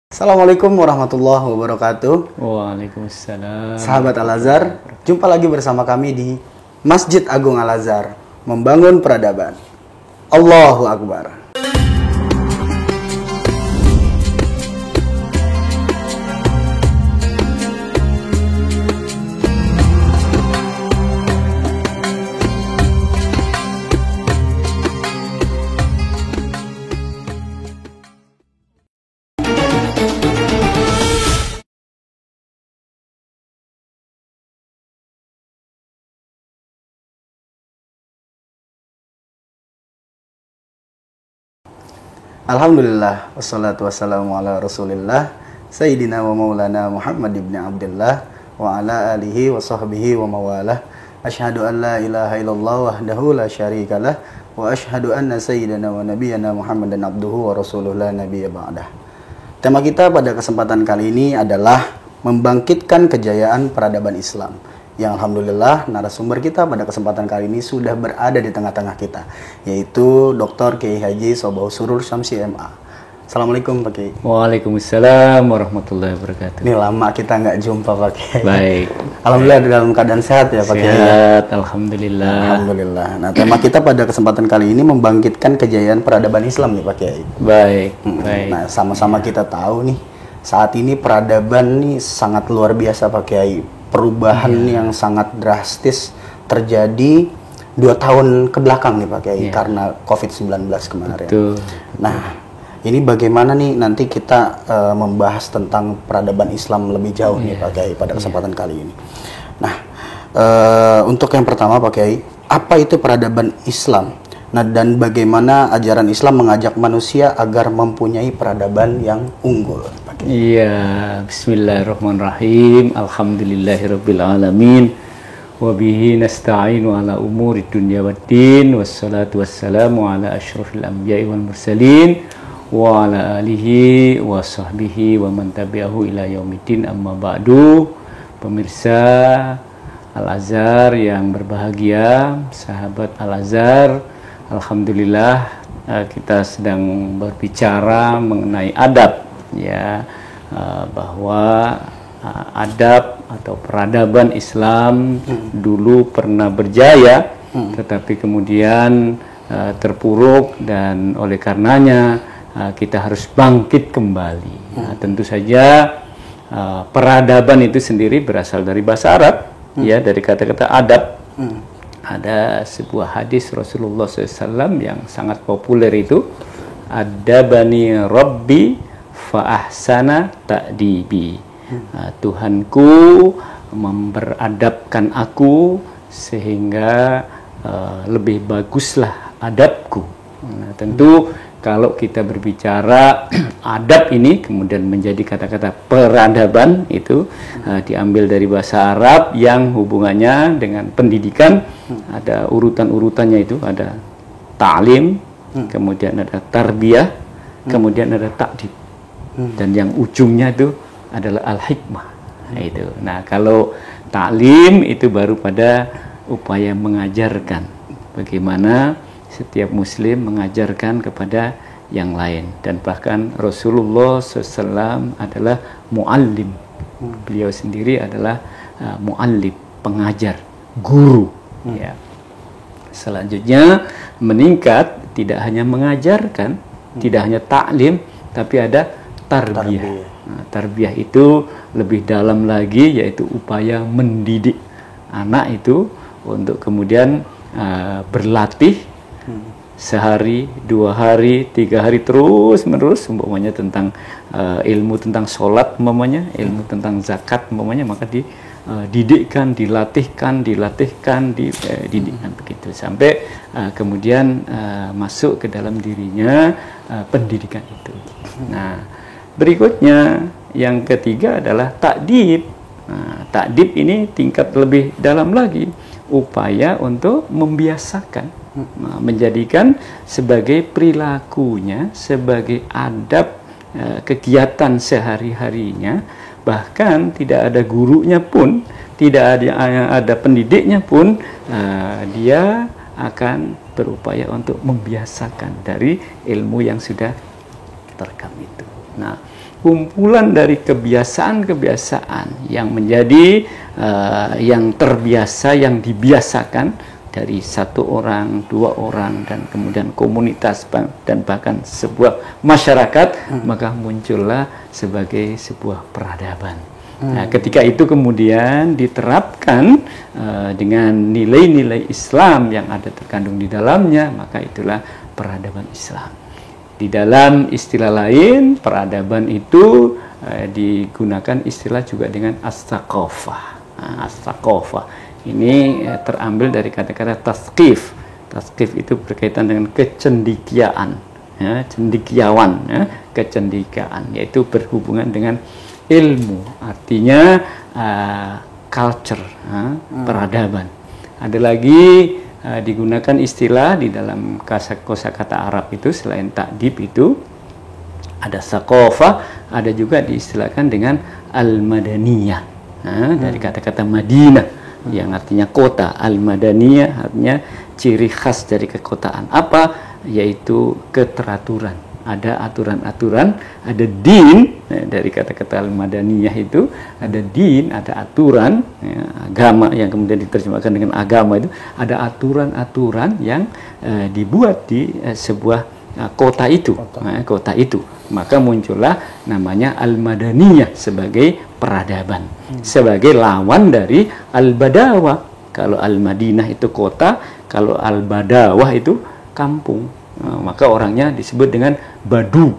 Assalamualaikum warahmatullahi wabarakatuh. Waalaikumsalam. Sahabat Al-Azhar, jumpa lagi bersama kami di Masjid Agung Al-Azhar, membangun peradaban. Allahu Akbar. Alhamdulillah, wassalatu wassalamu ala rasulillah Sayyidina wa maulana Muhammad ibn Abdullah wa ala alihi wa sahbihi wa mawalah. Ashhadu an la ilaha illallah wahdahu la syarikalah wa ashhadu anna sayyidina wa nabiyana Muhammadan abduhu wa rasuluh la nabiyya ba'dah. Tema kita pada kesempatan kali ini adalah membangkitkan kejayaan peradaban Islam, yang alhamdulillah narasumber kita pada kesempatan kali ini sudah berada di tengah-tengah kita, yaitu Dr. Kiai Haji Sobau Surur Syamsi MA. Assalamualaikum Pak Kiai. Waalaikumsalam warahmatullahi wabarakatuh. Ini lama kita nggak jumpa Pak Kiai. Baik. Alhamdulillah dalam keadaan sehat ya Pak Kiai. Sehat, alhamdulillah. Alhamdulillah. Nah, tema kita pada kesempatan kali ini membangkitkan kejayaan peradaban Islam nih Pak Kiai. Baik, baik. Nah, sama-sama kita tahu nih, saat ini peradaban nih sangat luar biasa Pak Kiai. Perubahan yang sangat drastis terjadi 2 tahun ke belakang nih Pak Kiai, karena COVID-19 kemarin. Betul. Nah, ini bagaimana nih nanti kita membahas tentang peradaban Islam lebih jauh nih Pak Kiai pada kesempatan kali ini. Nah, untuk yang pertama Pak Kiai, apa itu peradaban Islam? Nah, dan bagaimana ajaran Islam mengajak manusia agar mempunyai peradaban yang unggul? Iya, bismillahirrahmanirrahim. Alhamdulillahirabbil alamin. Wa bihi nasta'inu ala umuri dunya waddin. Wassalatu wassalamu ala asyrafil anbiya'i wal mursalin wa ala alihi wa sahbihi wa man tabi'ahu ila yaumiddin, amma ba'du. Pemirsa Al-Azhar yang berbahagia, sahabat Al-Azhar, alhamdulillah kita sedang berbicara mengenai adab, ya, bahwa adab atau peradaban Islam dulu pernah berjaya, tetapi kemudian terpuruk, dan oleh karenanya kita harus bangkit kembali. Nah, tentu saja peradaban itu sendiri berasal dari bahasa Arab, ya, dari kata-kata adab. Ada sebuah hadis Rasulullah SAW yang sangat populer itu, adabani Rabbi fa ahsana ta'dibi. Tuhanku memberadabkan aku sehingga lebih baguslah adabku. Nah, tentu kalau kita berbicara adab ini kemudian menjadi kata-kata peradaban, itu diambil dari bahasa Arab yang hubungannya dengan pendidikan. Ada urutan-urutannya, itu ada ta'lim, kemudian ada tarbiyah, kemudian ada ta'dib, dan yang ujungnya itu adalah al-hikmah. Itu. Nah, kalau ta'lim itu baru pada upaya mengajarkan, bagaimana setiap muslim mengajarkan kepada yang lain. Dan bahkan Rasulullah SAW adalah muallim. Beliau sendiri adalah muallim, pengajar, guru. Ya. Selanjutnya meningkat, tidak hanya mengajarkan, tidak hanya taklim, tapi ada tarbiyah. Nah, tarbiyah itu lebih dalam lagi, yaitu upaya mendidik anak itu untuk kemudian berlatih sehari, 2 hari, 3 hari terus menerus, umpamanya tentang ilmu tentang sholat, umpamanya ilmu tentang zakat, umpamanya, maka dididikkan, dilatihkan, dididikkan begitu sampai kemudian masuk ke dalam dirinya pendidikan itu. Nah, berikutnya yang ketiga adalah ta'dib. Nah, ta'dib ini tingkat lebih dalam lagi, upaya untuk membiasakan, menjadikan sebagai perilakunya, sebagai adab kegiatan sehari-harinya. Bahkan tidak ada gurunya pun, tidak ada pendidiknya pun, dia akan berupaya untuk membiasakan dari ilmu yang sudah terekam itu. Nah, kumpulan dari kebiasaan-kebiasaan yang menjadi yang terbiasa, yang dibiasakan dari satu orang, dua orang, dan kemudian komunitas dan bahkan sebuah masyarakat, maka muncullah sebagai sebuah peradaban. Nah, ketika itu kemudian diterapkan dengan nilai-nilai Islam yang ada terkandung di dalamnya, maka itulah peradaban Islam. Di dalam istilah lain, peradaban itu digunakan istilah juga dengan as-saqafah. As-saqafah ini terambil dari kata-kata tasqif. Tasqif itu berkaitan dengan kecendikiaan, ya, cendikiawan, ya, kecendikiaan, yaitu berhubungan dengan ilmu, artinya culture, peradaban. Ada lagi digunakan istilah di dalam kosakata Arab itu, selain ta'dib itu ada saqafah, ada juga diistilahkan dengan al-madaniyah, dari kata-kata Madinah yang artinya kota. Al-madaniyah artinya ciri khas dari kekotaan, apa? Yaitu keteraturan. Ada aturan-aturan, ada din, dari kata-kata al-madaniyah itu ada din, ada aturan, ya, agama yang kemudian diterjemahkan dengan agama itu, ada aturan-aturan yang dibuat di sebuah kota itu. Kota itu, maka muncullah namanya al-madaniyah sebagai peradaban, sebagai lawan dari al-badawah. Kalau al-Madinah itu kota, kalau al-badawah itu kampung. Maka orangnya disebut dengan badu,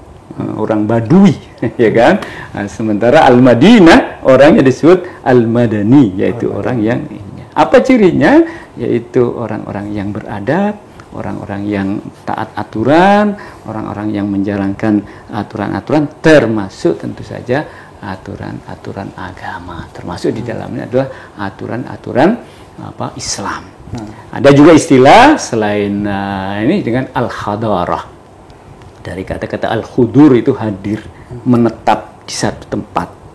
orang badui, ya kan? Sementara al-Madinah orangnya disebut al-madani, yaitu orang yang apa cirinya? Yaitu orang-orang yang beradab, orang-orang yang taat aturan, orang-orang yang menjalankan aturan-aturan, termasuk tentu saja aturan-aturan agama, termasuk di dalamnya adalah aturan-aturan Islam. Ada juga istilah selain ini dengan al-hadarah, dari kata-kata al-hudur itu hadir, menetap di satu tempat,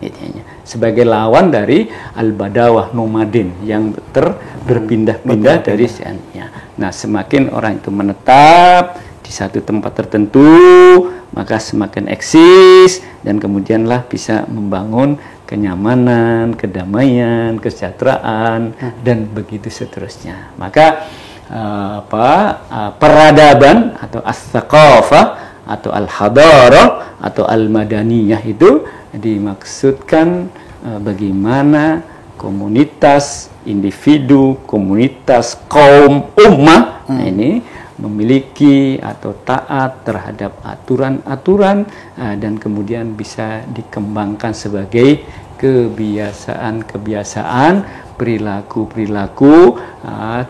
sebagai lawan dari al-badawah, nomaden yang berpindah-pindah dari siannya. Nah, semakin orang itu menetap di satu tempat tertentu, maka semakin eksis dan kemudianlah bisa membangun kenyamanan, kedamaian, kesejahteraan, dan begitu seterusnya. Maka peradaban atau as-saqafah atau al-hadarah atau al-madaniyah itu dimaksudkan bagaimana komunitas, individu, komunitas, kaum, ummah ini memiliki atau taat terhadap aturan-aturan dan kemudian bisa dikembangkan sebagai kebiasaan-kebiasaan, perilaku-perilaku,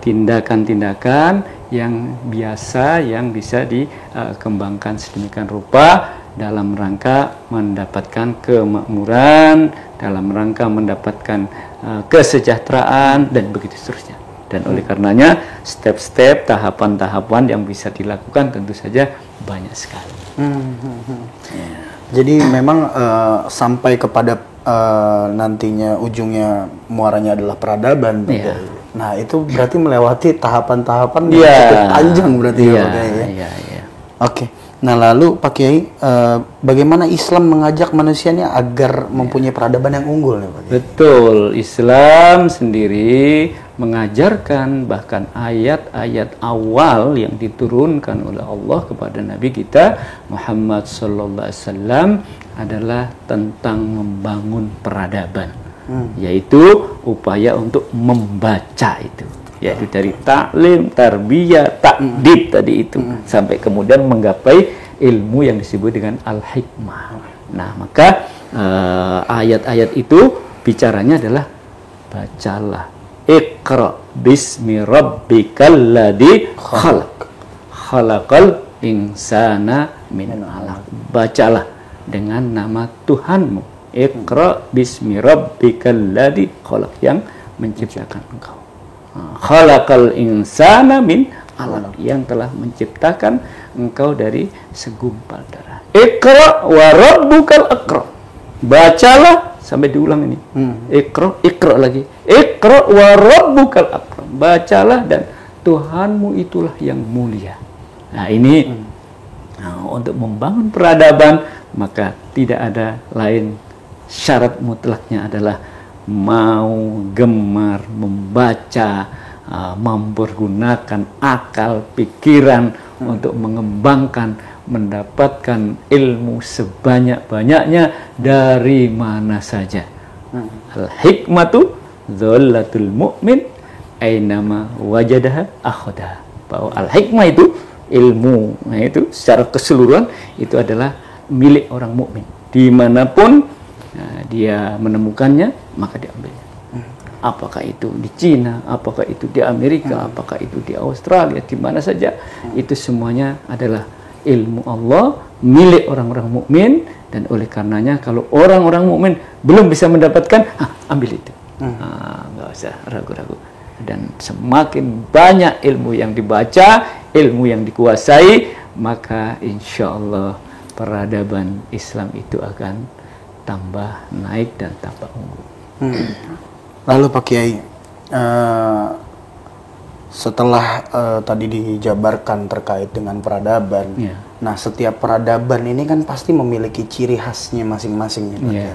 tindakan-tindakan yang biasa yang bisa dikembangkan sedemikian rupa dalam rangka mendapatkan kemakmuran, dalam rangka mendapatkan kesejahteraan, dan begitu seterusnya. Dan oleh karenanya step-step, tahapan-tahapan yang bisa dilakukan tentu saja banyak sekali. Ya. Jadi memang sampai kepada nantinya ujungnya muaranya adalah peradaban. Ya. Nah, itu berarti melewati tahapan-tahapan yang cukup panjang berarti ya. Oke. Nah, lalu Pak Kiai, bagaimana Islam mengajak manusianya agar mempunyai peradaban yang unggul nih Pak Kiai? Betul, Islam sendiri mengajarkan bahkan ayat-ayat awal yang diturunkan oleh Allah kepada Nabi kita Muhammad sallallahu alaihi wasallam adalah tentang membangun peradaban, yaitu upaya untuk membaca itu, yaitu dari taklim, tarbiyah, takdib tadi itu, sampai kemudian menggapai ilmu yang disebut dengan al-hikmah. Nah, maka ayat-ayat itu bicaranya adalah bacalah, Iqra bismi rabbikal ladzi khalaq, khalaqal insana min 'alaq. Bacalah dengan nama Tuhanmu. Iqra bismi rabbikal ladzi khalaq, yang menciptakan engkau. Khalaqal insana min 'alaq, yang telah menciptakan engkau dari segumpal darah. Iqra wa rabbukal akram. Bacalah, sampai diulang ini. Iqra lagi. Iqra wa rabbukal akram. Bacalah dan Tuhanmu itulah yang mulia. Nah, ini untuk membangun peradaban, maka tidak ada lain, syarat mutlaknya adalah mau gemar membaca, mempergunakan akal pikiran untuk mengembangkan, mendapatkan ilmu sebanyak-banyaknya dari mana saja. Al-hikmatu dhallatul mu'min ainama wajadaha akhadaha. Bahwa al-hikmah itu ilmu, nah itu secara keseluruhan itu adalah milik orang mukmin. Dimanapun dia menemukannya, maka diambilnya. Apakah itu di Cina, apakah itu di Amerika, apakah itu di Australia, di mana saja, itu semuanya adalah ilmu Allah, milik orang-orang mukmin. Dan oleh karenanya kalau orang-orang mukmin belum bisa mendapatkan, ambil itu. Nggak usah ragu-ragu. Dan semakin banyak ilmu yang dibaca, ilmu yang dikuasai, maka insya Allah peradaban Islam itu akan tambah naik dan tambah unggul. Lalu Pak Kiai, setelah tadi dijabarkan terkait dengan peradaban, nah setiap peradaban ini kan pasti memiliki ciri khasnya masing-masing, Pak Kiai.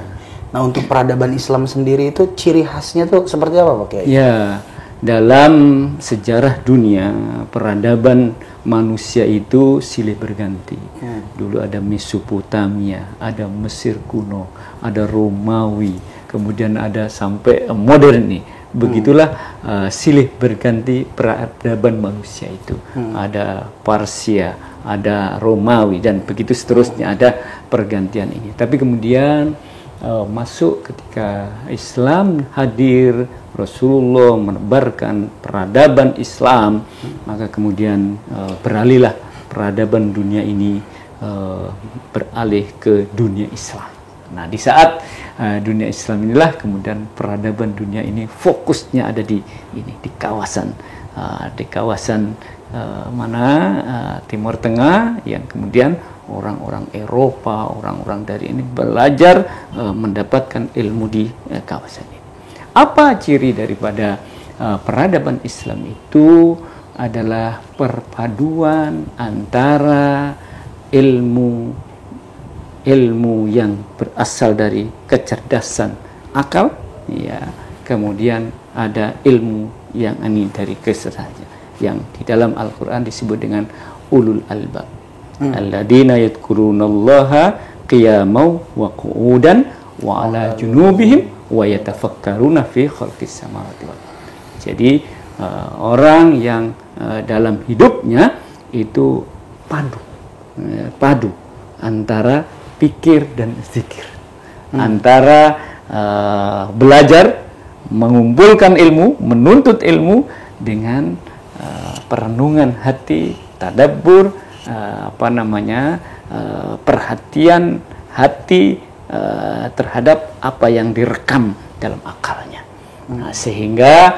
Nah untuk peradaban Islam sendiri itu ciri khasnya tuh seperti apa, Pak Kiai? Ya, dalam sejarah dunia peradaban manusia itu silih berganti. Dulu ada Mesopotamia, ada Mesir kuno, ada Romawi, kemudian ada sampai modern nih. Begitulah silih berganti peradaban manusia itu. Ada Parsia, ada Romawi, dan begitu seterusnya, ada pergantian ini. Tapi kemudian masuk ketika Islam hadir, Rasulullah menebarkan peradaban Islam, maka kemudian beralihlah peradaban dunia ini beralih ke dunia Islam. Nah, di saat dunia Islam inilah kemudian peradaban dunia ini fokusnya ada di ini, di kawasan mana Timur Tengah, yang kemudian orang-orang Eropa, orang-orang dari ini belajar mendapatkan ilmu di kawasan ini. Apa ciri daripada peradaban Islam itu? Adalah perpaduan antara ilmu yang berasal dari kecerdasan akal, ya, kemudian ada ilmu yang ini dari kesadaran, yang di dalam Al-Quran disebut dengan ulul albab, alladzina yadhkurunallaha qiyaman wa qu'udan wa ala junubihim wa yatafakkaruna fi khalqis samawati wal ardh. Jadi orang yang dalam hidupnya itu padu antara pikir dan zikir, antara belajar, mengumpulkan ilmu, menuntut ilmu dengan perenungan hati, tadabbur, perhatian hati terhadap apa yang direkam dalam akalnya. Nah, sehingga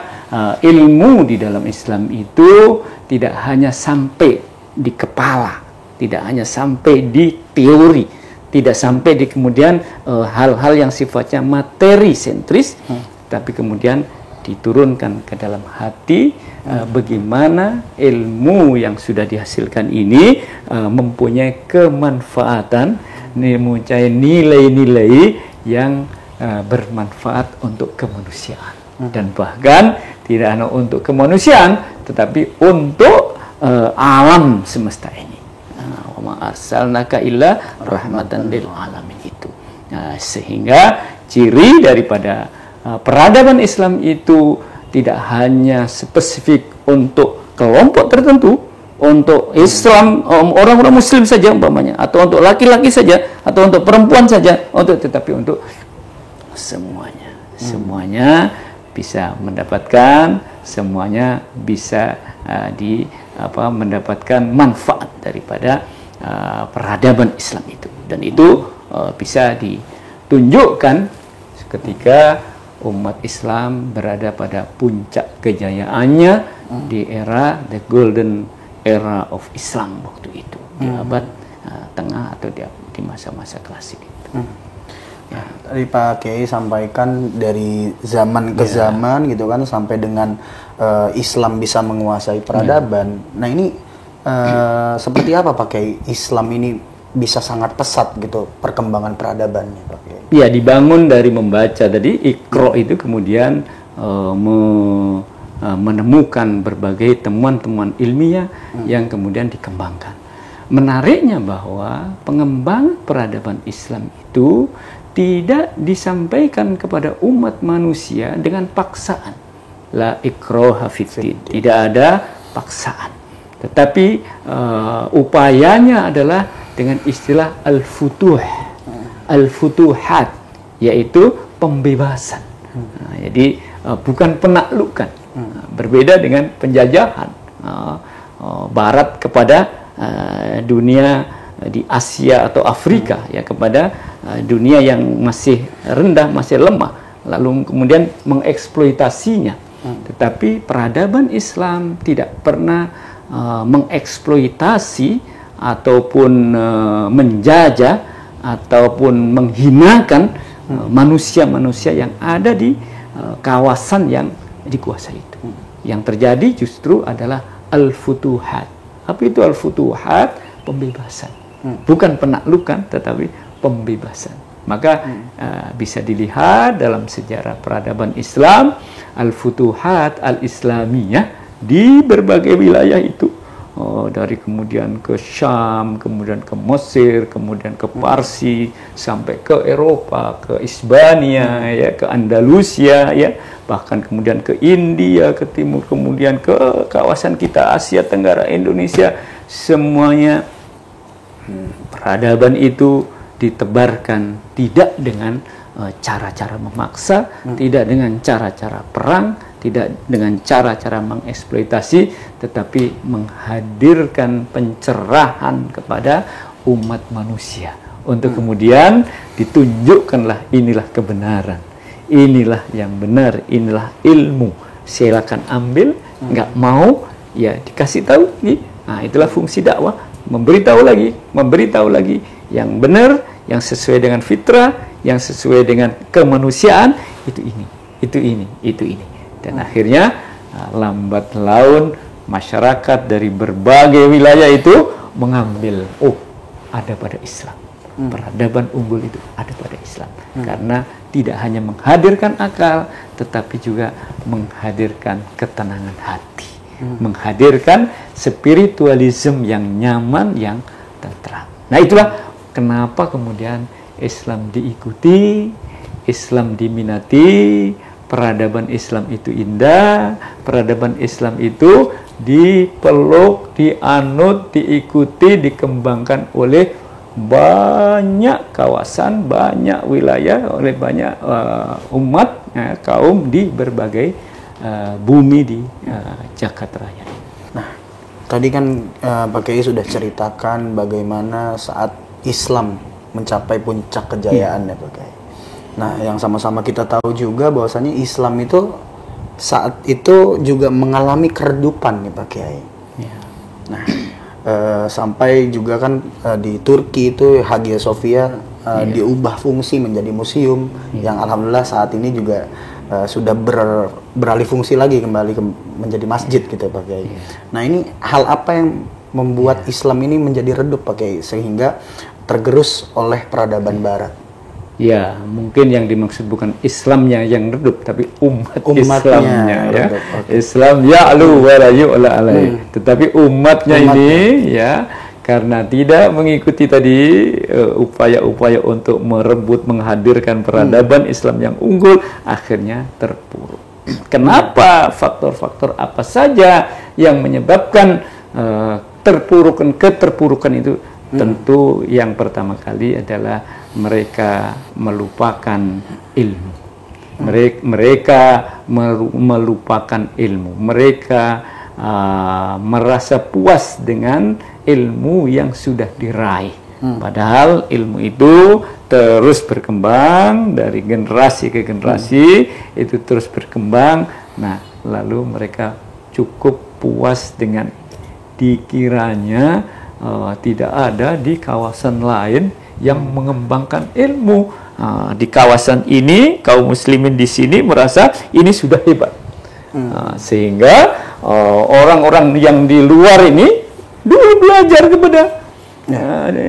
ilmu di dalam Islam itu tidak hanya sampai di kepala, tidak hanya sampai di teori, tidak sampai di kemudian hal-hal yang sifatnya materi sentris, tapi kemudian diturunkan ke dalam hati, bagaimana ilmu yang sudah dihasilkan ini mempunyai kemanfaatan, mempunyai nilai-nilai yang bermanfaat untuk kemanusiaan, dan bahkan tidak hanya untuk kemanusiaan tetapi untuk alam semesta ini. Wa ma arsalnaka illa rahmatan lil alamin itu. Nah, sehingga ciri daripada peradaban Islam itu tidak hanya spesifik untuk kelompok tertentu, untuk Islam orang-orang Muslim saja umpamanya, atau untuk laki-laki saja, atau untuk perempuan saja, tetapi untuk semuanya. Semuanya bisa mendapatkan, semuanya bisa mendapatkan manfaat daripada peradaban Islam itu, dan itu bisa ditunjukkan ketika umat Islam berada pada puncak kejayaannya di era the golden era of Islam waktu itu, di abad tengah atau di masa-masa klasik itu. Ya, tadi Pak Kiai sampaikan dari zaman ke zaman gitu kan, sampai dengan Islam bisa menguasai peradaban. Nah ini seperti apa Pak Kiai Islam ini bisa sangat pesat gitu perkembangan peradabannya, Pak Kiai. Ya, dibangun dari membaca tadi, Iqra itu kemudian menemukan berbagai temuan-temuan ilmiah yang kemudian dikembangkan. Menariknya bahwa pengembangan peradaban Islam itu tidak disampaikan kepada umat manusia dengan paksaan. La ikraha fiddin, tidak ada paksaan. Tetapi upayanya adalah dengan istilah al-futuh, al-futuhat, yaitu pembebasan. Nah, jadi bukan penaklukan. Berbeda dengan penjajahan Barat kepada dunia di Asia atau Afrika, ya, kepada dunia yang masih rendah, masih lemah, lalu kemudian mengeksploitasinya. Tetapi peradaban Islam tidak pernah mengeksploitasi ataupun menjajah ataupun menghinakan manusia-manusia yang ada di kawasan yang dikuasai itu. Yang terjadi justru adalah al-futuhat. Apa itu al-futuhat? Pembebasan. Bukan penaklukan, tetapi pembebasan. Maka bisa dilihat dalam sejarah peradaban Islam, al-futuhat al-islamiyah di berbagai wilayah itu. Dari kemudian ke Syam, kemudian ke Mesir, kemudian ke Parsi, sampai ke Eropa, ke Hispania, ya, ke Andalusia, ya, bahkan kemudian ke India, ke timur, kemudian ke kawasan kita Asia Tenggara, Indonesia, semuanya peradaban itu ditebarkan tidak dengan cara-cara memaksa, tidak dengan cara-cara perang, tidak dengan cara-cara mengeksploitasi, tetapi menghadirkan pencerahan kepada umat manusia untuk kemudian ditunjukkanlah inilah kebenaran, inilah yang benar, inilah ilmu, silakan ambil, nggak mau ya dikasih tahu. Nah, itulah fungsi dakwah, memberitahu lagi yang benar, yang sesuai dengan fitrah, yang sesuai dengan kemanusiaan, itu ini. Dan akhirnya lambat laun masyarakat dari berbagai wilayah itu mengambil, ada pada Islam. Peradaban unggul itu ada pada Islam. Karena tidak hanya menghadirkan akal, tetapi juga menghadirkan ketenangan hati. Menghadirkan spiritualisme yang nyaman, yang tentram. Nah, itulah kenapa kemudian Islam diikuti, Islam diminati, peradaban Islam itu indah, peradaban Islam itu dipeluk, dianut, diikuti, dikembangkan oleh banyak kawasan, banyak wilayah, oleh banyak umat, kaum di berbagai bumi di jagat raya. Nah, tadi kan Pak Kiai sudah ceritakan bagaimana saat Islam mencapai puncak kejayaan, ya Pak Kiai. Nah, yang sama-sama kita tahu juga bahwasanya Islam itu saat itu juga mengalami keredupan, nih Pak Kiai. Ya. Nah, sampai juga kan di Turki itu Hagia Sophia diubah fungsi menjadi museum, yang alhamdulillah saat ini juga sudah beralih fungsi lagi kembali menjadi masjid gitu Pak Kiai. Nah, ini hal apa yang membuat Islam ini menjadi redup Pak Kiai sehingga tergerus oleh peradaban Barat? Ya, mungkin yang dimaksud bukan Islamnya yang redup, tapi Islamnya, ya. Okay. Islam ya'lu wa la yu'la alaihi. Tetapi umatnya ini, ya, karena tidak mengikuti tadi upaya-upaya untuk merebut, menghadirkan peradaban Islam yang unggul, akhirnya terpuruk. Kenapa? Faktor-faktor apa saja yang menyebabkan keterpurukan itu? Tentu yang pertama kali adalah mereka melupakan ilmu. Mereka melupakan ilmu. Mereka merasa puas dengan ilmu yang sudah diraih. Padahal ilmu itu terus berkembang dari generasi ke generasi, itu terus berkembang. Nah, lalu mereka cukup puas dengan dikiranya tidak ada di kawasan lain yang mengembangkan ilmu. Di kawasan ini, kaum muslimin di sini merasa ini sudah hebat. Sehingga orang-orang yang di luar ini dulu belajar kepada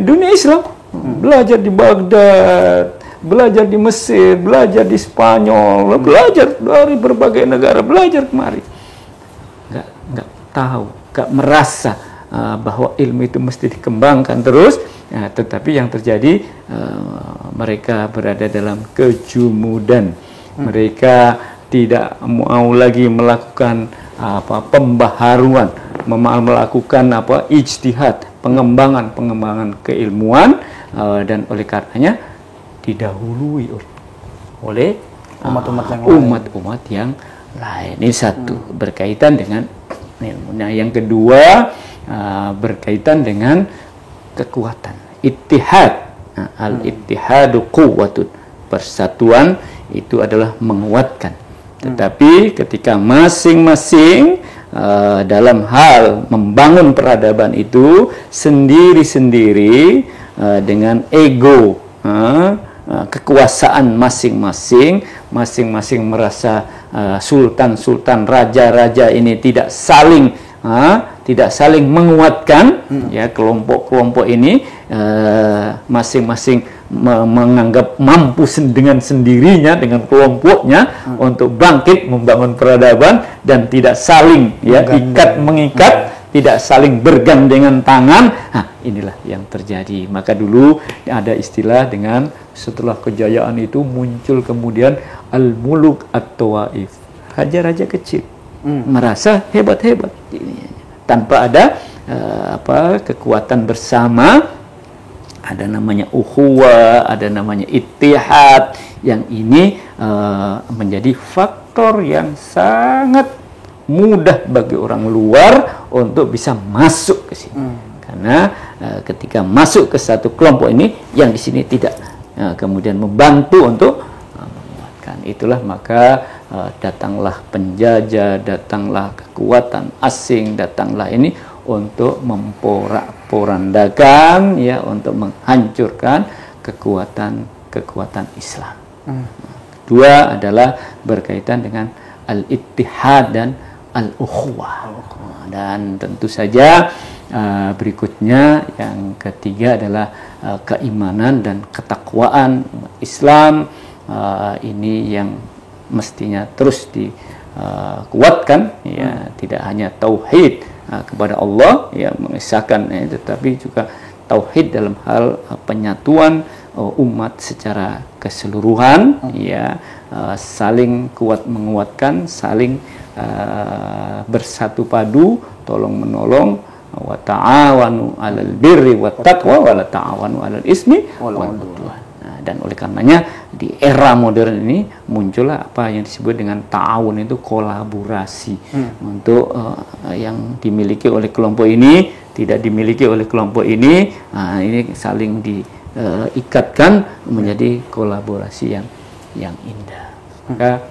dunia Islam. Belajar di Baghdad, belajar di Mesir, belajar di Spanyol, belajar dari berbagai negara, belajar kemari. Nggak tahu, nggak merasa bahwa ilmu itu mesti dikembangkan terus. Tetapi yang terjadi, mereka berada dalam kejumudan. Mereka tidak mau lagi melakukan pembaharuan, melakukan ijtihad, pengembangan keilmuan, dan oleh karenanya didahului oleh umat-umat yang lain. Ini satu, berkaitan dengan ilmu. Nah, yang kedua, berkaitan dengan kekuatan, ittihad. Al-ittihadu quwwatun, persatuan itu adalah menguatkan. Tetapi ketika masing-masing dalam hal membangun peradaban itu sendiri-sendiri, dengan ego, kekuasaan masing-masing merasa sultan-sultan, raja-raja ini tidak saling menguatkan, ya, kelompok-kelompok ini masing-masing menganggap mampu dengan sendirinya, dengan kelompoknya untuk bangkit membangun peradaban dan tidak saling mengikat, tidak saling bergandengan tangan. Inilah yang terjadi. Maka dulu ada istilah dengan setelah kejayaan itu muncul kemudian al-muluk at-tawaif, raja-raja kecil, merasa hebat-hebat tanpa ada kekuatan bersama. Ada namanya ukhuwah, ada namanya ittihad, yang ini menjadi faktor yang sangat mudah bagi orang luar untuk bisa masuk ke sini. Karena ketika masuk ke satu kelompok ini, yang di sini tidak kemudian membantu untuk menguatkan. Itulah maka datanglah penjajah, datanglah kekuatan asing, datanglah ini untuk memporak-porandakan, ya, untuk menghancurkan kekuatan Islam. Kedua adalah berkaitan dengan al-ittihad dan al-ukhuwah. Dan tentu saja berikutnya yang ketiga adalah keimanan dan ketakwaan umat Islam. Ini yang mestinya terus dikuatkan, ya, tidak hanya tauhid kepada Allah, ya, mengesahkan, tetapi juga tauhid dalam hal penyatuan umat secara keseluruhan, ya, saling kuat menguatkan, saling bersatu padu, tolong menolong, wa ta'awanu 'alal birri wat taqwa wa la ta'awanu 'alal ismi wal 'udwan. Dan oleh karenanya di era modern ini muncullah apa yang disebut dengan ta'awun, itu kolaborasi, untuk yang dimiliki oleh kelompok ini tidak dimiliki oleh kelompok ini, ini saling diikatkan menjadi kolaborasi yang indah. Maka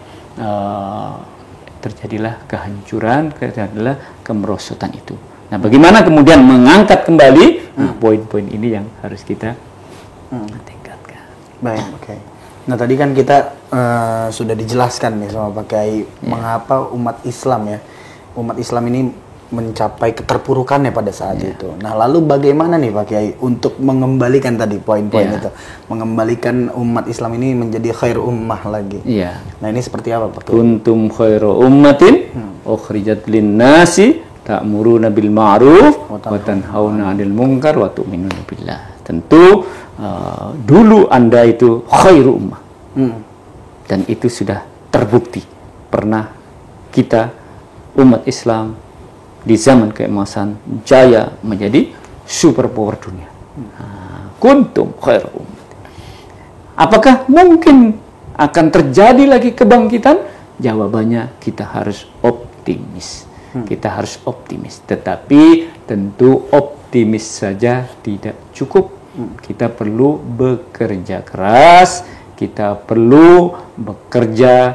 terjadilah kehancuran, terjadilah kemerosotan itu. Nah, bagaimana kemudian mengangkat kembali poin-poin ini yang harus kita tingkatkan. Baik, oke. Nah, tadi kan kita sudah dijelaskan nih sama Pak Kiai, mengapa umat Islam ini mencapai keterpurukannya pada saat itu. Nah, lalu bagaimana nih Pak Kiai untuk mengembalikan tadi poin-poin itu, mengembalikan umat Islam ini menjadi khair ummah lagi. Nah, ini seperti apa Pak Kiai? Kuntum khairu ummatin ukhrijat lin-nasi ta'muruna bil ma'ruf wa tanhauna 'anil munkar wa tu'minuna billah. Tentu dulu Anda itu khairu ummah. Dan itu sudah terbukti. Pernah kita umat Islam di zaman keemasan jaya menjadi superpower dunia. Kuntum khairu ummah. Apakah mungkin akan terjadi lagi kebangkitan? Jawabannya kita harus optimis. Kita harus optimis, tetapi tentu optimis saja tidak cukup. Kita perlu bekerja keras, kita perlu bekerja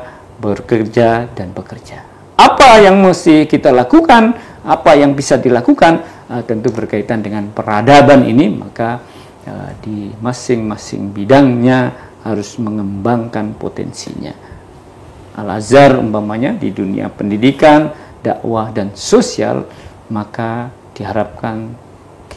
dan bekerja. Apa yang mesti kita lakukan, apa yang bisa dilakukan, tentu berkaitan dengan peradaban ini, maka di masing-masing bidangnya harus mengembangkan potensinya. Al-Azhar umpamanya di dunia pendidikan, dakwah dan sosial, maka diharapkan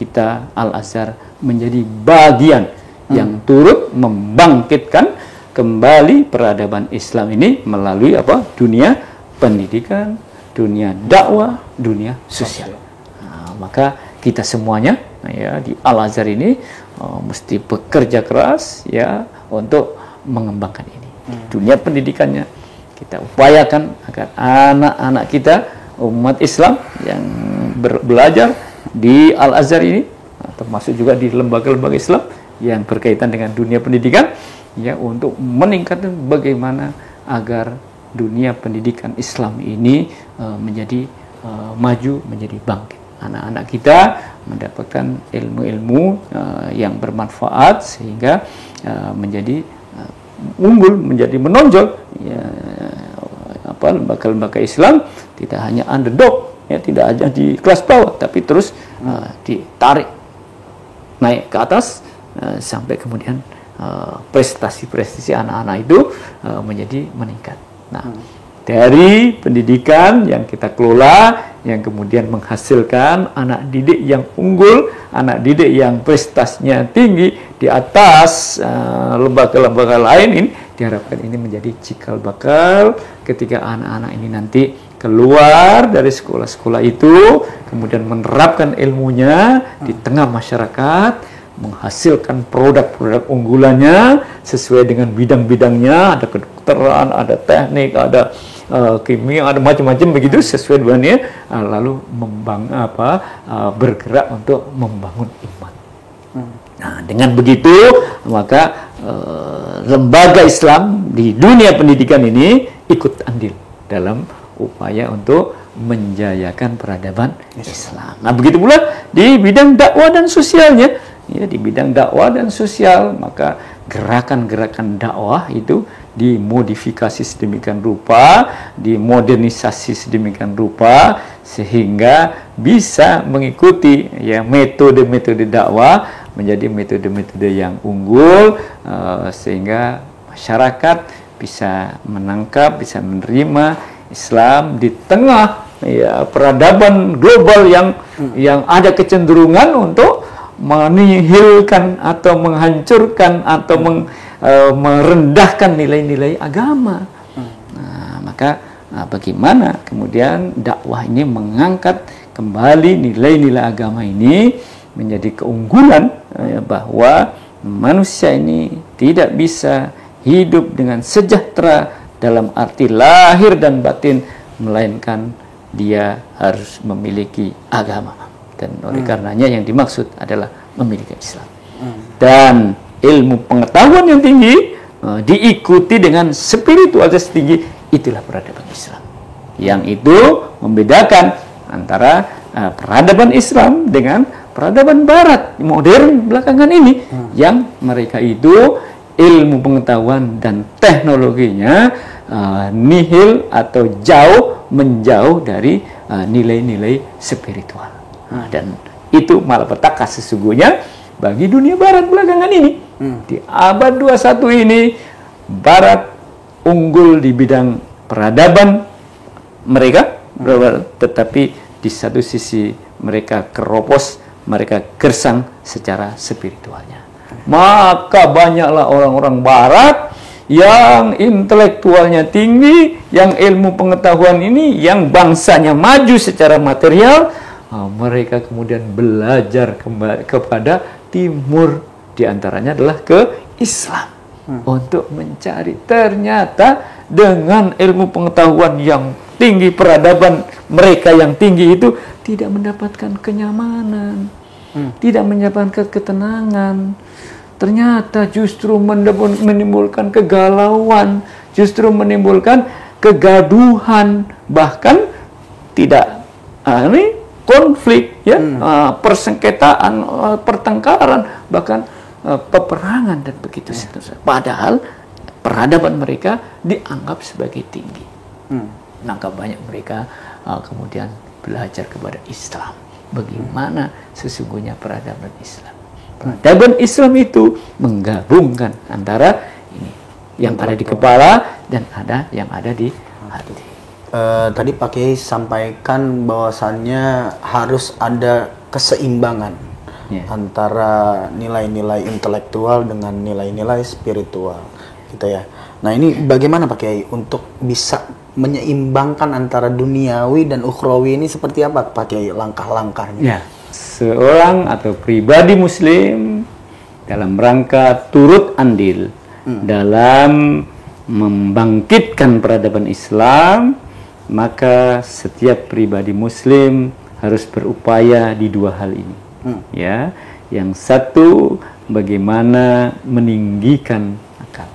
kita Al-Azhar menjadi bagian yang turut membangkitkan kembali peradaban Islam ini melalui apa? Dunia pendidikan, dunia dakwah, dunia sosial. Nah, maka kita semuanya ya di Al-Azhar ini mesti bekerja keras ya untuk mengembangkan ini. Dunia pendidikannya kita upayakan agar anak-anak kita umat Islam yang belajar di Al-Azhar ini, termasuk juga di lembaga-lembaga Islam yang berkaitan dengan dunia pendidikan, ya, untuk meningkatkan bagaimana agar dunia pendidikan Islam ini menjadi maju, menjadi bangkit. Anak-anak kita mendapatkan ilmu-ilmu yang bermanfaat sehingga menjadi unggul, menjadi menonjol. Ya, lembaga-lembaga Islam tidak hanya underdog, ya, tidak hanya di kelas bawah, tapi terus ditarik naik ke atas sampai kemudian prestasi-prestasi anak-anak itu menjadi meningkat. Nah, dari pendidikan yang kita kelola, yang kemudian menghasilkan anak didik yang unggul, anak didik yang prestasinya tinggi di atas lembaga-lembaga lain, ini diharapkan ini menjadi cikal bakal ketika anak-anak ini nanti keluar dari sekolah-sekolah itu, kemudian menerapkan ilmunya di tengah masyarakat, menghasilkan produk-produk unggulannya sesuai dengan bidang-bidangnya, ada kedokteran, ada teknik, ada kimia, ada macam-macam begitu sesuai dengannya, lalu bergerak untuk membangun iman. Nah, dengan begitu maka lembaga Islam di dunia pendidikan ini ikut andil dalam upaya untuk menjayakan peradaban Islam. Nah, begitu pula di bidang dakwah dan sosialnya. Ya, di bidang dakwah dan sosial, maka gerakan-gerakan dakwah itu dimodifikasi sedemikian rupa, dimodernisasi sedemikian rupa sehingga bisa mengikuti ya metode-metode dakwah menjadi metode-metode yang unggul, sehingga masyarakat bisa menangkap, bisa menerima Islam di tengah ya peradaban global yang ada kecenderungan untuk menihilkan atau menghancurkan atau merendahkan nilai-nilai agama. Nah, maka bagaimana kemudian dakwah ini mengangkat kembali nilai-nilai agama ini menjadi keunggulan, bahwa manusia ini tidak bisa hidup dengan sejahtera dalam arti lahir dan batin, melainkan dia harus memiliki agama. Dan oleh karenanya yang dimaksud adalah memiliki Islam. Dan ilmu pengetahuan yang tinggi diikuti dengan spiritualitas tinggi, itulah peradaban Islam. Yang itu membedakan antara peradaban Islam dengan peradaban Barat modern belakangan ini, yang mereka itu ilmu pengetahuan dan teknologinya nihil atau menjauh dari nilai-nilai spiritual. Nah, dan itu malapetaka sesungguhnya bagi dunia Barat belakangan ini. Di abad 21 ini, Barat unggul di bidang peradaban mereka, tetapi di satu sisi mereka keropos, mereka gersang secara spiritualnya. Maka banyaklah orang-orang Barat yang intelektualnya tinggi, yang ilmu pengetahuan ini, yang bangsanya maju secara material, mereka kemudian belajar kepada timur, diantaranya adalah ke Islam, untuk mencari, ternyata dengan ilmu pengetahuan yang tinggi, peradaban mereka yang tinggi itu tidak mendapatkan kenyamanan, tidak mendapatkan ketenangan, ternyata justru menimbulkan kegalauan, justru menimbulkan kegaduhan, bahkan tidak konflik, ya, persengketaan, pertengkaran, bahkan peperangan dan begitu seterusnya. Padahal peradaban mereka dianggap sebagai tinggi. Maka banyak mereka kemudian belajar kepada Islam. Bagaimana sesungguhnya peradaban Islam? Peradaban Islam itu menggabungkan antara ini yang ada di kepala dan ada yang ada di hati. Tadi Pak Kiai sampaikan bahwasannya harus ada keseimbangan Ya. antara nilai-nilai intelektual dengan nilai-nilai spiritual, gitu ya. Nah, ini bagaimana Pak Kiai untuk bisa menyeimbangkan antara duniawi dan ukhrawi ini, seperti apa Pak Kiai langkah-langkahnya? Ya, seorang atau pribadi muslim dalam rangka turut andil dalam membangkitkan peradaban Islam, maka setiap pribadi muslim harus berupaya di dua hal ini. Ya, yang satu bagaimana meninggikan akal.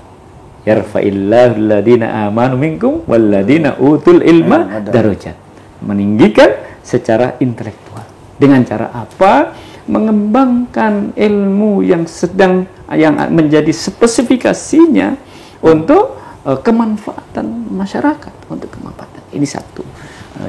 Yarfa'illahu alladhina amanu minkum walladhina utul ilma darajat. Meninggikan secara intelektual. Dengan cara apa? Mengembangkan ilmu yang menjadi spesifikasinya untuk kemanfaatan masyarakat, untuk kemanfaatan. Ini satu.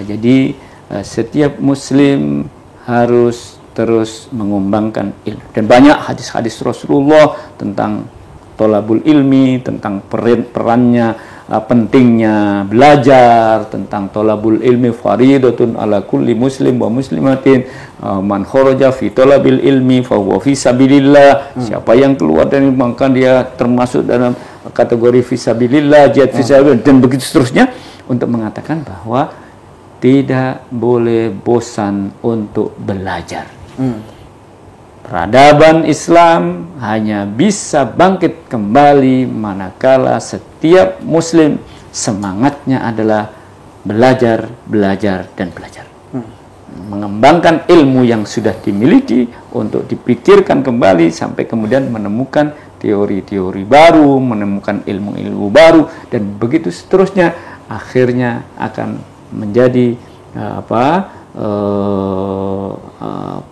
Jadi setiap muslim harus terus mengembangkan ilmu. Dan banyak hadis-hadis Rasulullah tentang tolabul ilmi, tentang perannya, pentingnya belajar, tentang tolabul ilmi faridatun ala kulli muslim wa muslimatin, man kharaja fi tolabil ilmi fa huwa fi sabilillah. Siapa yang keluar dari maka dia termasuk dalam kategori fi sabilillah, jihad fi sabilillah, dan begitu seterusnya, untuk mengatakan bahwa tidak boleh bosan untuk belajar. Peradaban Islam hanya bisa bangkit kembali manakala setiap muslim semangatnya adalah belajar, belajar, dan belajar. Mengembangkan ilmu yang sudah dimiliki untuk dipikirkan kembali sampai kemudian menemukan teori-teori baru, menemukan ilmu-ilmu baru, dan begitu seterusnya, akhirnya akan menjadi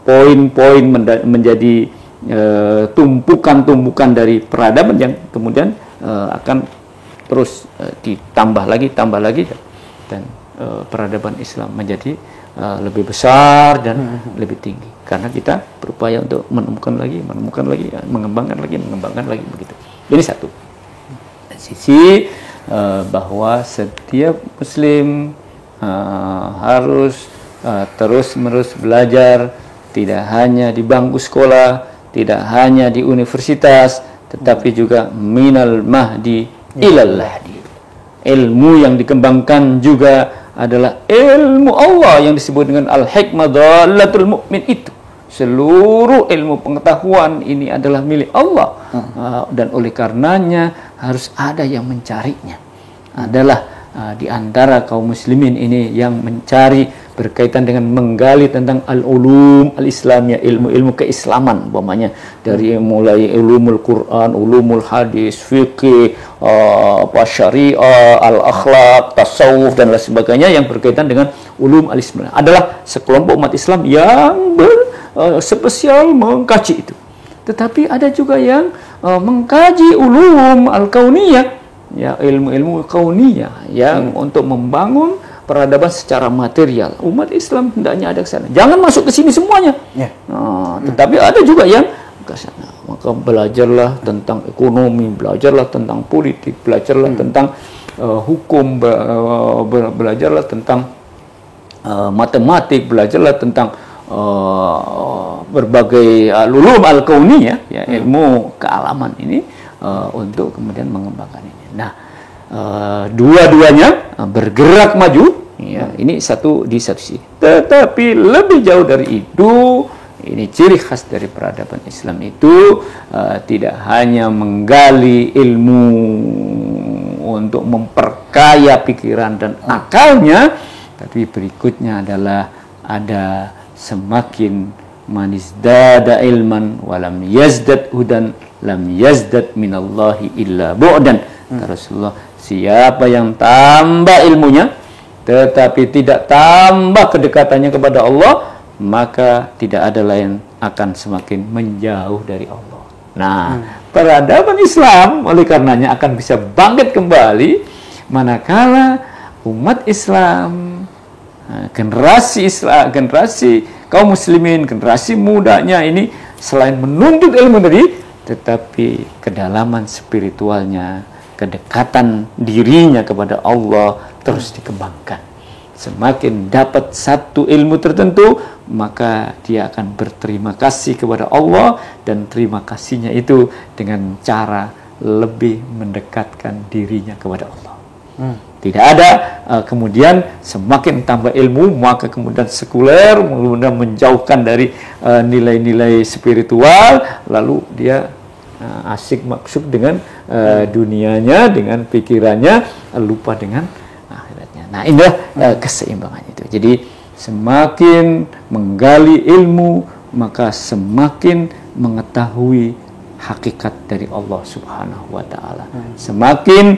poin-poin menjadi tumpukan-tumpukan dari peradaban yang kemudian akan terus ditambah lagi, dan peradaban Islam menjadi lebih besar dan lebih tinggi, karena kita berupaya untuk menemukan lagi, mengembangkan lagi begitu. Ini satu. Sisi bahwa setiap muslim harus terus-menerus belajar, tidak hanya di bangku sekolah, tidak hanya di universitas, tetapi juga minal mahdi ilal lahdi. Ilmu yang dikembangkan juga adalah ilmu Allah yang disebut dengan al-hikmah dhalatul mu'min itu. Seluruh ilmu pengetahuan ini adalah milik Allah, dan oleh karenanya harus ada yang mencarinya. Adalah di antara kaum muslimin ini yang mencari berkaitan dengan menggali tentang al-ulum al-islamiyah, ilmu-ilmu keislaman, umpamanya dari mulai ulumul Quran, ulumul hadis, fikih, syariah, al-akhlak, tasawuf, dan lain sebagainya yang berkaitan dengan ulum al-islam. Adalah sekelompok umat Islam yang spesial mengkaji itu. Tetapi ada juga yang mengkaji ulum al-kauniyah, ya, ilmu-ilmu kauniyah yang untuk membangun peradaban secara material. Umat Islam hendaknya ada ke sana. Jangan masuk ke sini semuanya. Tetapi ada juga yang ke sana. Maka belajarlah tentang ekonomi, belajarlah tentang politik, belajarlah tentang hukum, belajarlah tentang matematik, belajarlah tentang berbagai ulum al-kauniyah, ya, ilmu kealaman ini, untuk kemudian mengembangkan ini. Nah, dua-duanya bergerak maju, ya, ini di satu sisi. Tetapi lebih jauh dari itu, ini ciri khas dari peradaban Islam itu, tidak hanya menggali ilmu untuk memperkaya pikiran dan akalnya, tapi berikutnya adalah ada semakin manizdada ilman walam yazdad hudan lam yazdad minallahi illa bu'dan. Rasulullah, siapa yang tambah ilmunya tetapi tidak tambah kedekatannya kepada Allah, maka tidak ada lain akan semakin menjauh dari Allah. Nah, peradaban Islam oleh karenanya akan bisa bangkit kembali manakala umat Islam, generasi kaum muslimin, generasi mudanya ini, selain menuntut ilmu tadi, tetapi kedalaman spiritualnya, kedekatan dirinya kepada Allah terus dikembangkan. Semakin dapat satu ilmu tertentu, maka dia akan berterima kasih kepada Allah, dan terima kasihnya itu dengan cara lebih mendekatkan dirinya kepada Allah. Tidak ada kemudian semakin tambah ilmu maka kemudian sekuler, kemudian menjauhkan dari nilai-nilai spiritual, lalu dia asik maksud dengan dunianya, dengan pikirannya, lupa dengan akhiratnya. Nah, inilah keseimbangan itu. Jadi semakin menggali ilmu, maka semakin mengetahui hakikat dari Allah Subhanahu wa Ta'ala. Semakin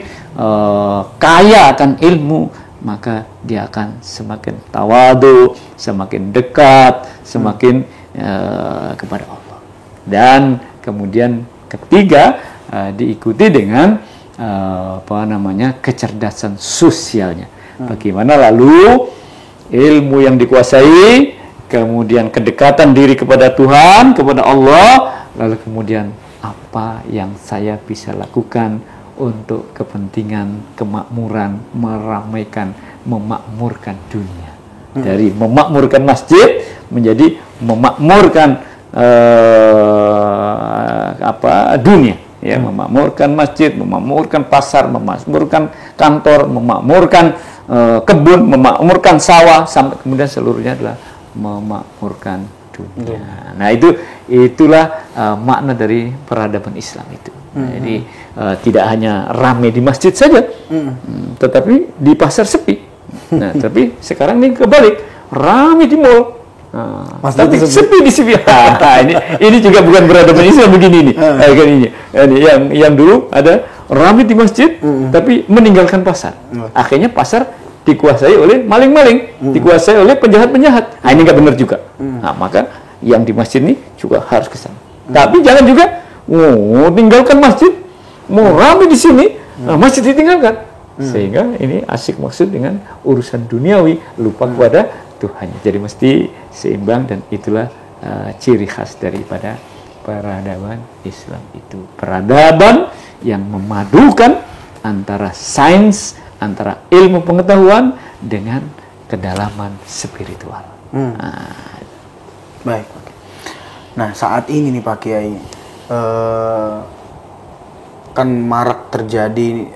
kaya akan ilmu, maka dia akan semakin tawadu, semakin dekat, semakin kepada Allah. Dan kemudian ketiga, diikuti dengan kecerdasan sosialnya. Bagaimana lalu ilmu yang dikuasai, kemudian kedekatan diri kepada Tuhan, kepada Allah, lalu kemudian apa yang saya bisa lakukan untuk kepentingan kemakmuran, meramaikan, memakmurkan dunia. Dari memakmurkan masjid menjadi memakmurkan dunia, ya, memakmurkan masjid, memakmurkan pasar, memakmurkan kantor, memakmurkan kebun, memakmurkan sawah, sampai kemudian seluruhnya adalah memakmurkan dunia. Nah, itulah makna dari peradaban Islam itu. Jadi tidak hanya ramai di masjid saja, tetapi di pasar sepi. Nah, tapi sekarang ini kebalik, ramai di mall. Tapi sepi di sini. Ini juga bukan peradaban Islam begini nih. Yang dulu ada ramai di masjid, tapi meninggalkan pasar. Akhirnya pasar dikuasai oleh maling-maling, dikuasai oleh penjahat-penjahat. Ini nggak benar juga. Nah, maka yang di masjid ini juga harus ke sana. Tapi jangan juga tinggalkan masjid, mau ramai di sini, masjid ditinggalkan. Sehingga ini asik maksud dengan urusan duniawi, lupa kepada Tuhan. Jadi mesti seimbang, dan itulah ciri khas daripada peradaban Islam itu. Peradaban yang memadukan antara sains, antara ilmu pengetahuan dengan kedalaman spiritual. Baik. Nah, saat ini nih Pak Kiai, kan marak terjadi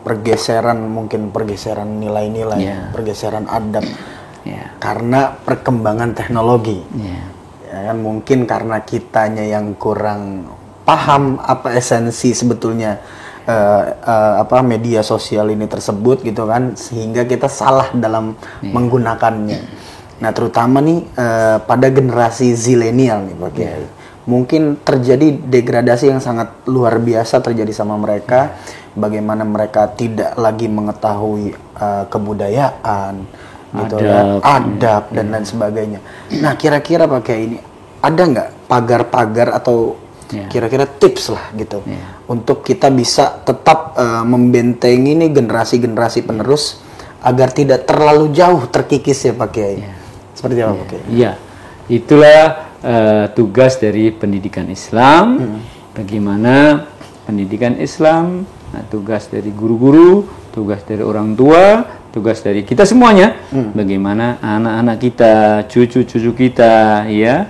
pergeseran nilai-nilai, pergeseran adab, karena perkembangan teknologi. Ya kan, mungkin karena kitanya yang kurang paham apa esensi sebetulnya media sosial ini tersebut gitu kan, sehingga kita salah dalam menggunakannya. Nah, terutama nih pada generasi zilenial nih Pak Kiai, mungkin terjadi degradasi yang sangat luar biasa terjadi sama mereka. Bagaimana mereka tidak lagi mengetahui kebudayaan, adab dan lain sebagainya. Nah, kira-kira Pak Kiai, ini ada nggak pagar-pagar atau kira-kira tips lah gitu untuk kita bisa tetap membentengi nih generasi-generasi penerus agar tidak terlalu jauh terkikis ya Pak Kiai? Seperti apa Pak Kiai? Iya, itulah tugas dari pendidikan Islam. Bagaimana pendidikan Islam, tugas dari guru-guru, tugas dari orang tua, tugas dari kita semuanya. Bagaimana anak-anak kita, cucu-cucu kita, ya,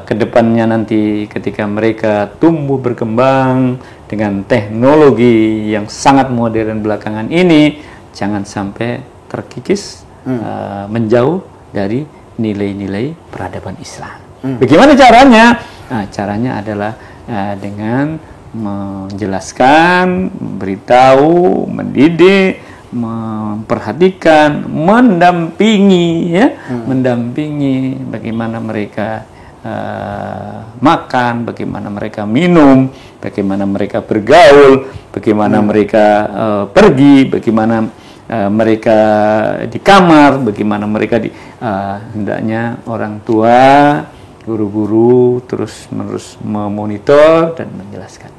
kedepannya nanti ketika mereka tumbuh berkembang dengan teknologi yang sangat modern belakangan ini, jangan sampai terkikis, menjauh dari nilai-nilai peradaban Islam. Bagaimana caranya? Nah, caranya adalah dengan menjelaskan, memberitahu, mendidik, memperhatikan, mendampingi, ya, mendampingi bagaimana mereka makan, bagaimana mereka minum, bagaimana mereka bergaul, bagaimana mereka pergi, bagaimana mereka di kamar, bagaimana mereka hendaknya orang tua, guru-guru terus-menerus memonitor dan menjelaskan.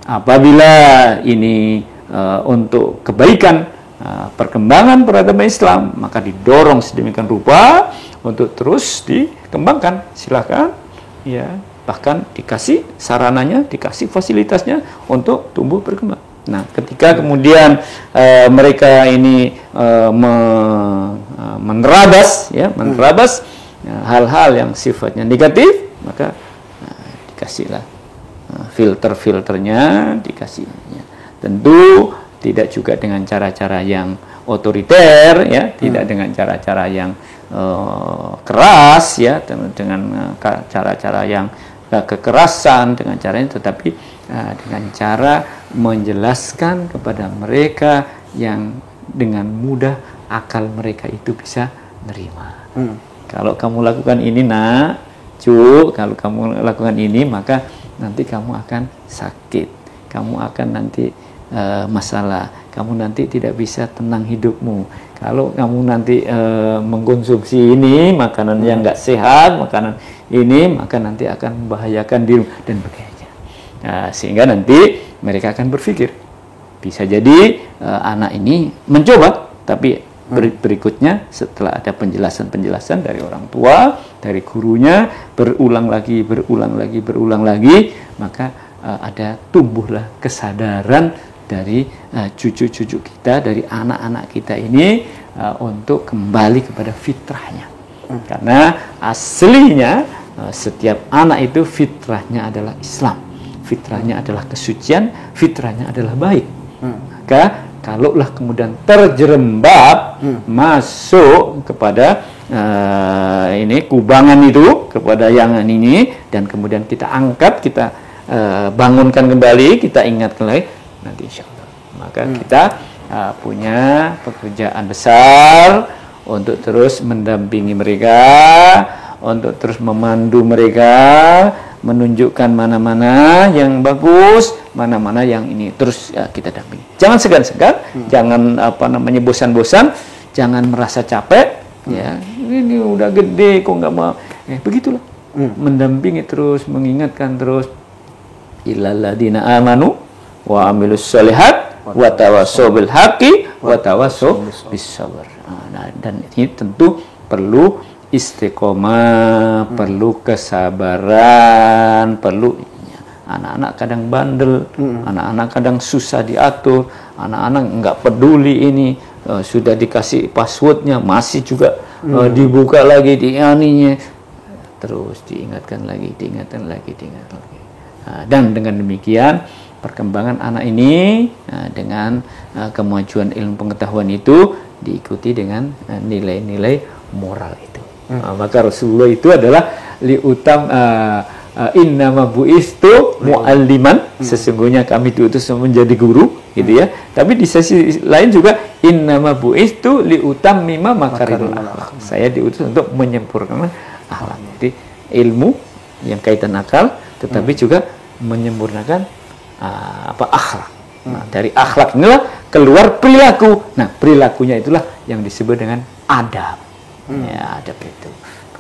Apabila ini untuk kebaikan perkembangan peradaban Islam, maka didorong sedemikian rupa untuk terus dikembangkan. Silakan, ya, bahkan dikasih sarananya, dikasih fasilitasnya untuk tumbuh berkembang. Nah, ketika kemudian mereka ini menerabas hal-hal yang sifatnya negatif, maka dikasihlah filter-filternya, dikasihnya. Tentu tidak juga dengan cara-cara yang otoriter, ya, tidak dengan cara-cara yang keras, ya, dengan cara-cara yang kekerasan, dengan caranya, tetapi dengan cara menjelaskan kepada mereka yang dengan mudah akal mereka itu bisa nerima. Kalau kamu lakukan ini, nak, cu, kalau kamu lakukan ini, maka nanti kamu akan sakit, kamu akan nanti masalah, kamu nanti tidak bisa tenang hidupmu. Kalau kamu nanti mengkonsumsi ini, makanan yang nggak sehat, makanan ini, maka nanti akan membahayakan diri dan sebagainya. Sehingga nanti mereka akan berpikir, bisa jadi anak ini mencoba, tapi berikutnya setelah ada penjelasan-penjelasan dari orang tua, dari gurunya, berulang lagi, maka ada tumbuhlah kesadaran dari cucu-cucu kita, dari anak-anak kita ini untuk kembali kepada fitrahnya. Karena aslinya setiap anak itu fitrahnya adalah Islam, fitrahnya adalah kesucian, fitrahnya adalah baik. Maka kalaulah kemudian terjerembab masuk kepada ini kubangan itu, kepada yang ini, dan kemudian kita angkat, kita bangunkan kembali, kita ingatkan lagi, nanti insya Allah maka kita punya pekerjaan besar untuk terus mendampingi mereka, untuk terus memandu mereka, menunjukkan mana-mana yang bagus, mana-mana yang ini, terus kita dampingi. Jangan segan-segan, jangan bosan-bosan, jangan merasa capek, ya ini udah gede kok nggak mau, begitulah. Mendampingi terus, mengingatkan terus, illal ladzina amanu wa amilus sholihat wa tawassaw bil haqqi wa tawassaw bis sabr. Nah, dan ini tentu perlu istiqomah, perlu kesabaran, perlu. Anak-anak kadang bandel, anak-anak kadang susah diatur, anak-anak nggak peduli ini, sudah dikasih passwordnya masih juga dibuka lagi dianinya, terus diingatkan lagi. Dan dengan demikian perkembangan anak ini dengan kemajuan ilmu pengetahuan itu diikuti dengan nilai-nilai moral itu. Maka Rasulullah itu adalah innama bu'istu mu'alliman, sesungguhnya kami diutus menjadi guru, gitu ya. Tapi di sisi lain juga innama bu'istu liutammima makarimul akhlak, saya diutus untuk menyempurnakan akhlak. Jadi ilmu yang kaitan akal, tetapi juga menyempurnakan akhlak. Nah, dari akhlak inilah keluar perilaku. Nah, perilakunya itulah yang disebut dengan adab. Ya, adab itu.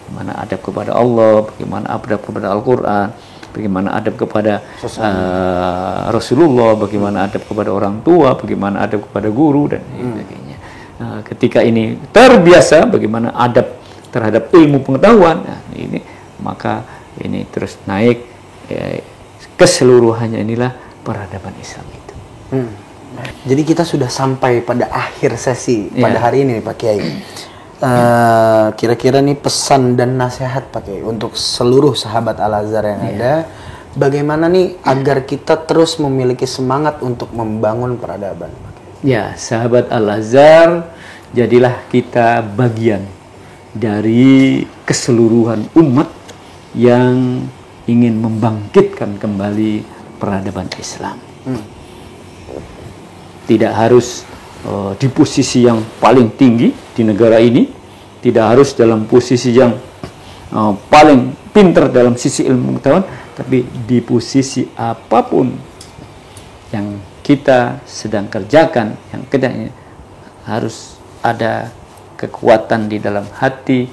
Bagaimana adab kepada Allah, bagaimana adab kepada Al-Quran, bagaimana adab kepada Rasulullah, bagaimana adab kepada orang tua, bagaimana adab kepada guru, dan sebagainya. Ketika ini terbiasa, bagaimana adab terhadap ilmu pengetahuan, maka ini terus naik, keseluruhannya inilah peradaban Islam itu. Jadi kita sudah sampai pada akhir sesi pada hari ini nih Pak Kiai. Kira-kira nih pesan dan nasihat Pak Kiai untuk seluruh sahabat Al-Azhar yang ada, bagaimana nih agar kita terus memiliki semangat untuk membangun peradaban, Pak Kiai? Ya, sahabat Al-Azhar, jadilah kita bagian dari keseluruhan umat yang ingin membangkitkan kembali peradaban Islam. Tidak harus di posisi yang paling tinggi di negara ini, tidak harus dalam posisi yang paling pintar dalam sisi ilmu pengetahuan, tapi di posisi apapun yang kita sedang kerjakan, yang kita harus ada kekuatan di dalam hati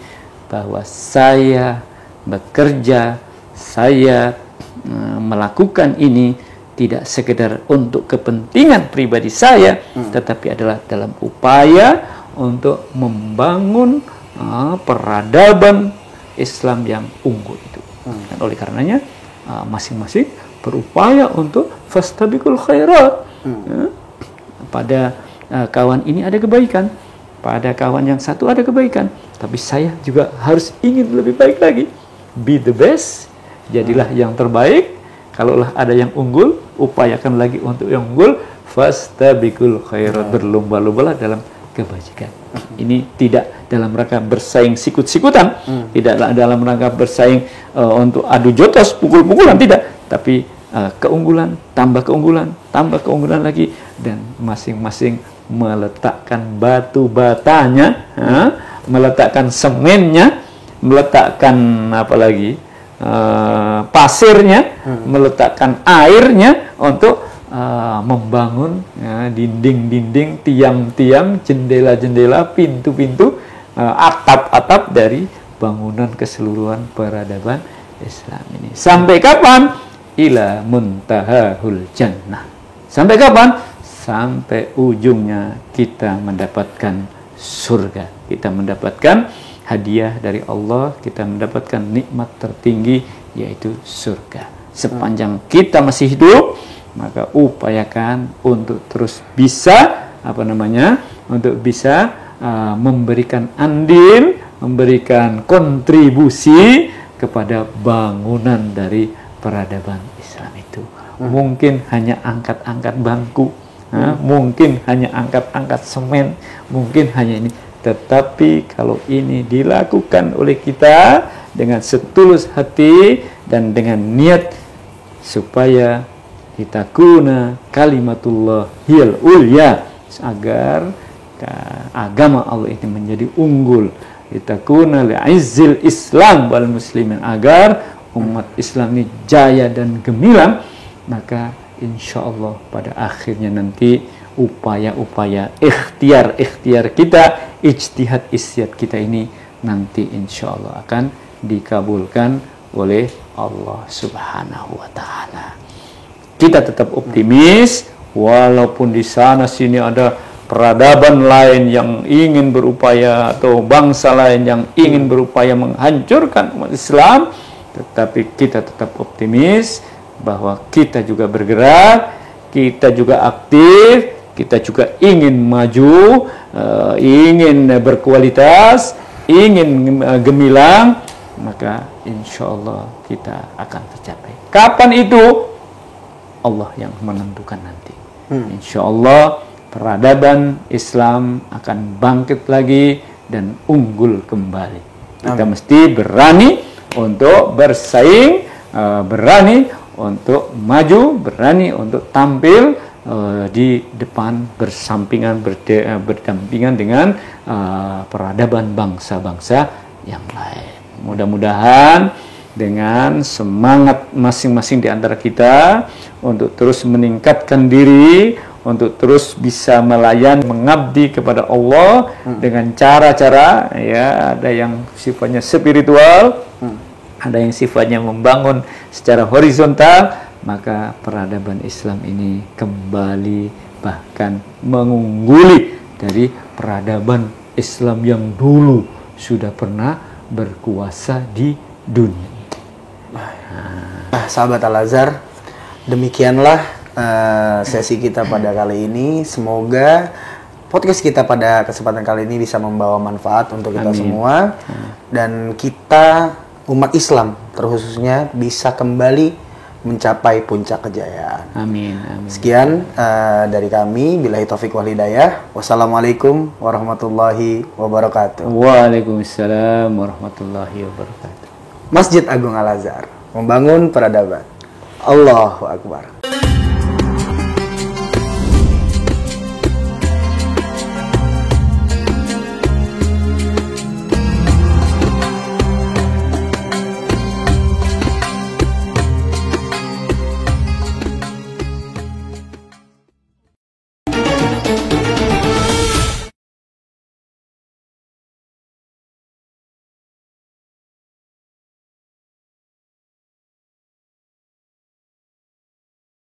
bahwa saya bekerja, saya melakukan ini tidak sekedar untuk kepentingan pribadi saya, tetapi adalah dalam upaya untuk membangun peradaban Islam yang unggul itu. Dan oleh karenanya masing-masing berupaya untuk fastabiqul khairat. Pada kawan ini ada kebaikan, pada kawan yang satu ada kebaikan, tapi saya juga harus ingin lebih baik lagi. Be the best, jadilah yang terbaik. Kalaulah ada yang unggul, upayakan lagi untuk yang unggul. Fastabiqul khairat, berlomba-lombalah dalam kebajikan. Ini tidak dalam rangka bersaing sikut-sikutan, tidak dalam rangka bersaing untuk adu jotos, pukul-pukulan, tidak. Tapi keunggulan, tambah keunggulan lagi, dan masing-masing meletakkan batu batanya, meletakkan semennya, meletakkan pasirnya, meletakkan airnya untuk membangun dinding-dinding, tiang-tiang, jendela-jendela, pintu-pintu, atap-atap dari bangunan keseluruhan peradaban Islam ini. Sampai kapan? Ila muntahahul jannah. Sampai kapan? Sampai ujungnya kita mendapatkan surga. Kita mendapatkan hadiah dari Allah, kita mendapatkan nikmat tertinggi, yaitu surga. Sepanjang kita masih hidup, maka upayakan untuk terus bisa untuk bisa memberikan andil, memberikan kontribusi kepada bangunan dari peradaban Islam itu. Mungkin hanya angkat-angkat bangku, mungkin hanya angkat-angkat semen, mungkin hanya ini. Tetapi kalau ini dilakukan oleh kita dengan setulus hati dan dengan niat supaya litakuna kalimatullah hiyal ulya, agar agama Allah ini menjadi unggul, litakuna li'izzil Islam wal muslimin, agar umat Islam ini jaya dan gemilang, maka insya Allah pada akhirnya nanti upaya-upaya ikhtiar kita, ijtihad kita ini nanti insya Allah akan dikabulkan oleh Allah Subhanahu wa Ta'ala. Kita tetap optimis, walaupun di sana sini ada peradaban lain yang ingin berupaya, atau bangsa lain yang ingin berupaya menghancurkan umat Islam, tetapi kita tetap optimis bahwa kita juga bergerak, kita juga aktif, kita juga ingin maju, ingin berkualitas, ingin gemilang, maka insya Allah kita akan tercapai. Kapan itu? Allah yang menentukan nanti. Insya Allah peradaban Islam akan bangkit lagi dan unggul kembali. Kita mesti berani untuk bersaing, berani untuk maju, berani untuk tampil di depan, berdampingan dengan peradaban bangsa-bangsa yang lain. Mudah-mudahan dengan semangat masing-masing di antara kita untuk terus meningkatkan diri, untuk terus bisa melayani, mengabdi kepada Allah dengan cara-cara, ya, ada yang sifatnya spiritual, ada yang sifatnya membangun secara horizontal, maka peradaban Islam ini kembali bahkan mengungguli dari peradaban Islam yang dulu sudah pernah berkuasa di dunia. Sahabat Al-Azhar, demikianlah sesi kita pada kali ini. Semoga podcast kita pada kesempatan kali ini bisa membawa manfaat untuk kita semua, dan kita umat Islam terkhususnya bisa kembali mencapai puncak kejayaan. Amin. Amin. Sekian dari kami. Billahi taufiq wal hidayah. Wassalamualaikum warahmatullahi wabarakatuh. Waalaikumsalam warahmatullahi wabarakatuh. Masjid Agung Al-Azhar, membangun peradaban. Allahu Akbar.